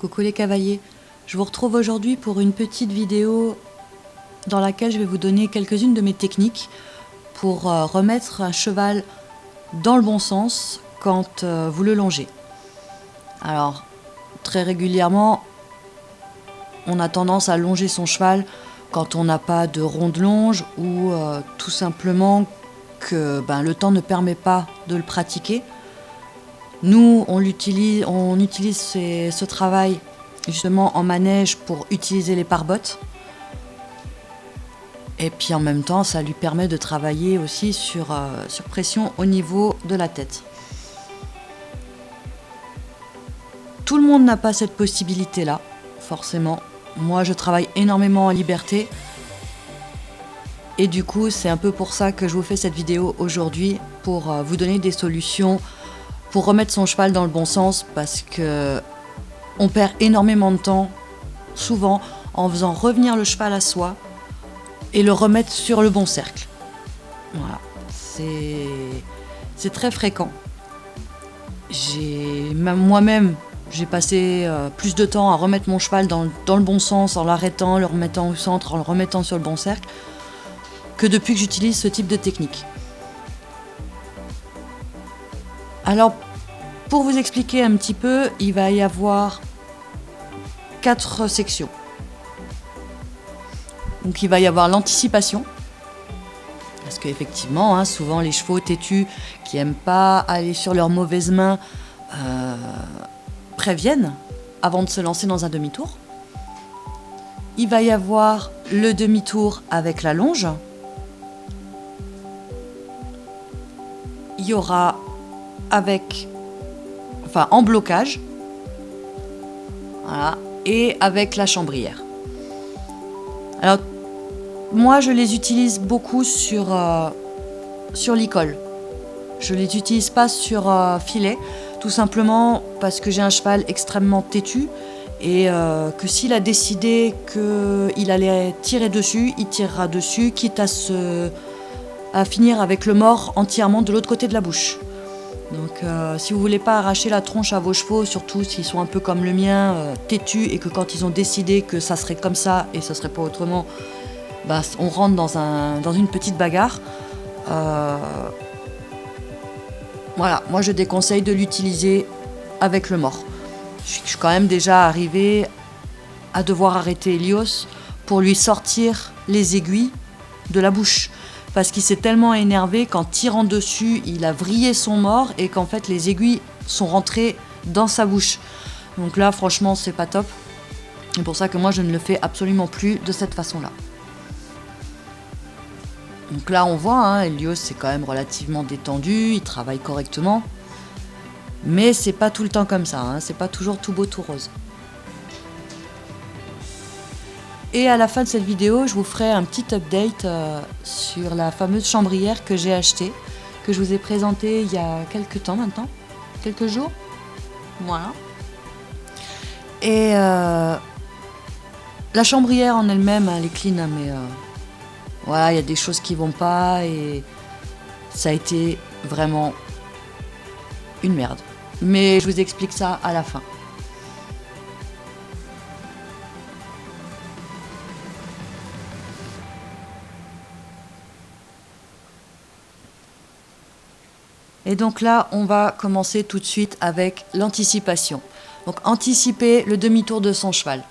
Coucou les cavaliers, je vous retrouve aujourd'hui pour une petite vidéo dans laquelle je vais vous donner quelques-unes de mes techniques pour remettre un cheval dans le bon sens quand vous le longez. Alors, très régulièrement, on a tendance à longer son cheval quand on n'a pas de rond de longe ou tout simplement que le temps ne permet pas de le pratiquer. Nous, on utilise ce travail justement en manège pour utiliser les pare-bottes. Et puis en même temps, ça lui permet de travailler aussi sur pression au niveau de la tête. Tout le monde n'a pas cette possibilité-là, forcément. Moi, je travaille énormément en liberté. Et du coup, c'est un peu pour ça que je vous fais cette vidéo aujourd'hui, pour vous donner des solutions pour remettre son cheval dans le bon sens, parce que on perd énormément de temps, souvent, en faisant revenir le cheval à soi et le remettre sur le bon cercle. Voilà, c'est très fréquent. Moi-même, j'ai passé plus de temps à remettre mon cheval dans le bon sens, en l'arrêtant, le remettant au centre, en le remettant sur le bon cercle, que depuis que j'utilise ce type de technique. Alors, pour vous expliquer un petit peu, il va y avoir 4 sections. Donc il va y avoir l'anticipation, parce qu'effectivement, souvent les chevaux têtus qui n'aiment pas aller sur leurs mauvaises mains préviennent avant de se lancer dans un demi-tour. Il va y avoir le demi-tour avec la longe. Il y aura en blocage, voilà, et avec la chambrière. Alors, moi, je les utilise beaucoup sur licol. Je les utilise pas sur filet, tout simplement parce que j'ai un cheval extrêmement têtu et que s'il a décidé qu'il allait tirer dessus, il tirera dessus, quitte à finir avec le mors entièrement de l'autre côté de la bouche. Donc si vous voulez pas arracher la tronche à vos chevaux, surtout s'ils sont un peu comme le mien, têtus, et que quand ils ont décidé que ça serait comme ça et ça serait pas autrement, on rentre dans une petite bagarre. Voilà, moi je déconseille de l'utiliser avec le mors. Je suis quand même déjà arrivée à devoir arrêter Helios pour lui sortir les aiguilles de la bouche. Parce qu'il s'est tellement énervé qu'en tirant dessus, il a vrillé son mors et qu'en fait les aiguilles sont rentrées dans sa bouche. Donc là, franchement, c'est pas top. C'est pour ça que moi, je ne le fais absolument plus de cette façon-là. Donc là, on voit, Helios, c'est quand même relativement détendu, il travaille correctement. Mais c'est pas tout le temps comme ça, c'est pas toujours tout beau, tout rose. Et à la fin de cette vidéo, je vous ferai un petit update sur la fameuse chambrière que j'ai achetée, que je vous ai présentée il y a quelques temps maintenant, quelques jours. Voilà. Et la chambrière en elle-même, elle est clean, mais voilà, il y a des choses qui vont pas et ça a été vraiment une merde. Mais je vous explique ça à la fin. Et donc là, on va commencer tout de suite avec l'anticipation. Donc anticiper le demi-tour de son cheval.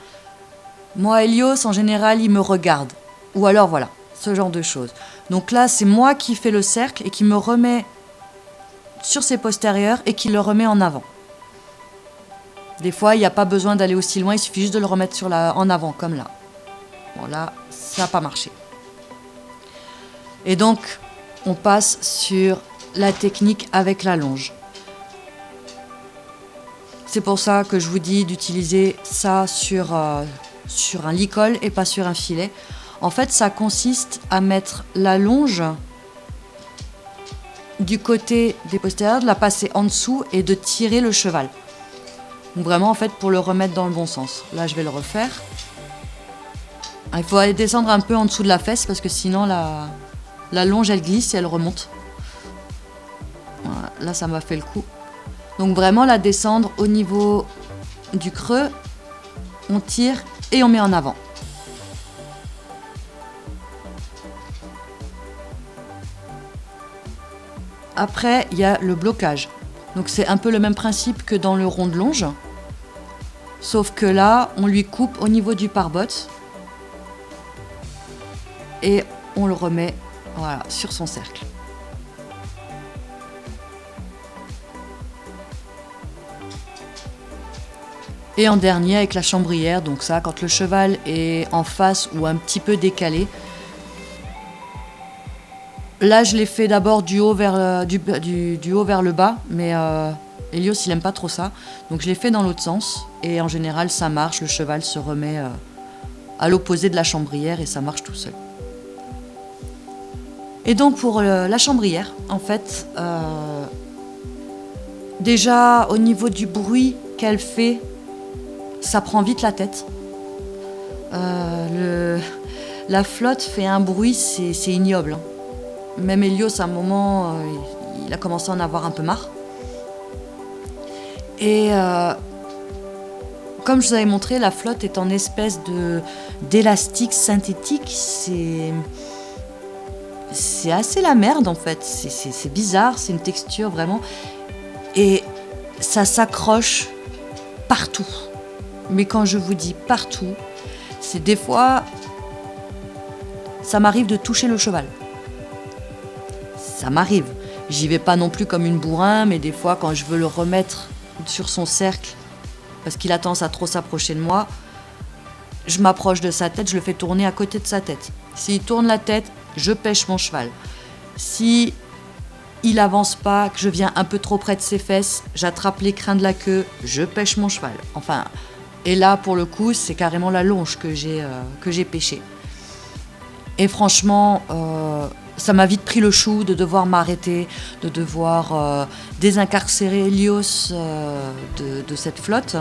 Moi, Helios, en général, il me regarde. Ou alors voilà, ce genre de choses. Donc là, c'est moi qui fais le cercle et qui me remet sur ses postérieurs et qui le remet en avant. Des fois, il n'y a pas besoin d'aller aussi loin, il suffit juste de le remettre en avant, comme là. Bon là, ça n'a pas marché. Et donc, on passe sur la technique avec la longe. C'est pour ça que je vous dis d'utiliser ça sur un licol et pas sur un filet. En fait, ça consiste à mettre la longe du côté des postérieurs, de la passer en dessous et de tirer le cheval. Donc vraiment, en fait, pour le remettre dans le bon sens. Là, je vais le refaire. Il faut aller descendre un peu en dessous de la fesse parce que sinon, la longe, elle glisse et elle remonte. Voilà, là, ça m'a fait le coup. Donc vraiment la descendre au niveau du creux on tire et on met en avant. Après, il y a le blocage. Donc c'est un peu le même principe que dans le rond de longe. Sauf que là, on lui coupe au niveau du pare-bottes. Et on le remet voilà, sur son cercle. Et en dernier avec la chambrière, donc ça quand le cheval est en face ou un petit peu décalé. Là je l'ai fait d'abord du haut vers, du haut vers le bas, mais Helios il aime pas trop ça. Donc je l'ai fait dans l'autre sens et en général ça marche, le cheval se remet à l'opposé de la chambrière et ça marche tout seul. Et donc pour la chambrière, en fait, déjà au niveau du bruit qu'elle fait, ça prend vite la tête. La flotte fait un bruit, c'est ignoble. Hein. Même Helios, à un moment, il a commencé à en avoir un peu marre. Et comme je vous avais montré, la flotte est en espèce d'élastique synthétique. C'est assez la merde en fait. C'est bizarre, c'est une texture vraiment. Et ça s'accroche partout. Mais quand je vous dis partout, c'est des fois, ça m'arrive de toucher le cheval. Ça m'arrive. J'y vais pas non plus comme une bourrin, mais des fois, quand je veux le remettre sur son cercle, parce qu'il a tendance à trop s'approcher de moi, je m'approche de sa tête, je le fais tourner à côté de sa tête. S'il tourne la tête, je pêche mon cheval. Si il avance pas, que je viens un peu trop près de ses fesses, j'attrape les crins de la queue, je pêche mon cheval. Enfin... Et là, pour le coup, c'est carrément la longe que j'ai pêchée. Et franchement, ça m'a vite pris le chou de devoir m'arrêter, de devoir désincarcérer Helios de cette flotte,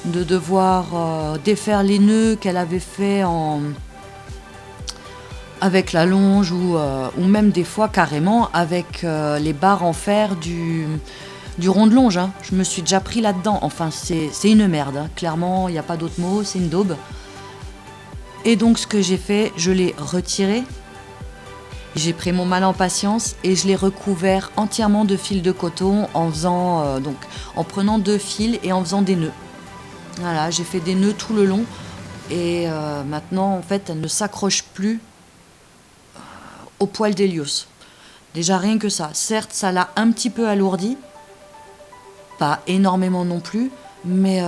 de devoir défaire les nœuds qu'elle avait fait avec la longe ou même des fois carrément avec les barres en fer du rond de longe, hein. Je me suis déjà pris là-dedans. Enfin, c'est une merde. Hein. Clairement, il n'y a pas d'autre mot, c'est une daube. Et donc, ce que j'ai fait, je l'ai retiré. J'ai pris mon mal en patience et je l'ai recouvert entièrement de fils de coton en faisant, en prenant 2 fils et en faisant des nœuds. Voilà, j'ai fait des nœuds tout le long. Et maintenant, en fait, elle ne s'accroche plus au poil d'Helios. Déjà, rien que ça. Certes, ça l'a un petit peu alourdi. Pas énormément non plus, mais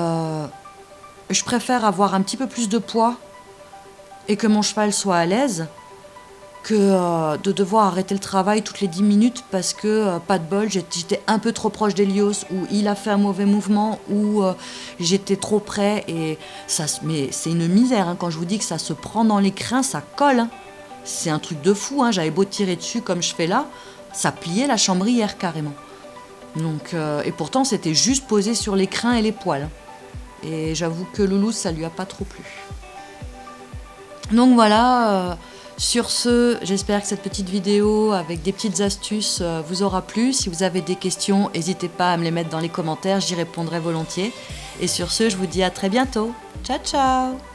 je préfère avoir un petit peu plus de poids et que mon cheval soit à l'aise que de devoir arrêter le travail toutes les 10 minutes parce que, pas de bol, j'étais un peu trop proche d'Helios ou il a fait un mauvais mouvement ou j'étais trop près. Et ça, mais c'est une misère, hein, quand je vous dis que ça se prend dans les crins, ça colle. Hein. C'est un truc de fou, hein, j'avais beau tirer dessus comme je fais là, ça pliait la chambrière carrément. Donc, et pourtant, c'était juste posé sur les crins et les poils. Et j'avoue que Loulou, ça lui a pas trop plu. Donc voilà, sur ce, j'espère que cette petite vidéo avec des petites astuces vous aura plu. Si vous avez des questions, n'hésitez pas à me les mettre dans les commentaires, j'y répondrai volontiers. Et sur ce, je vous dis à très bientôt. Ciao, ciao!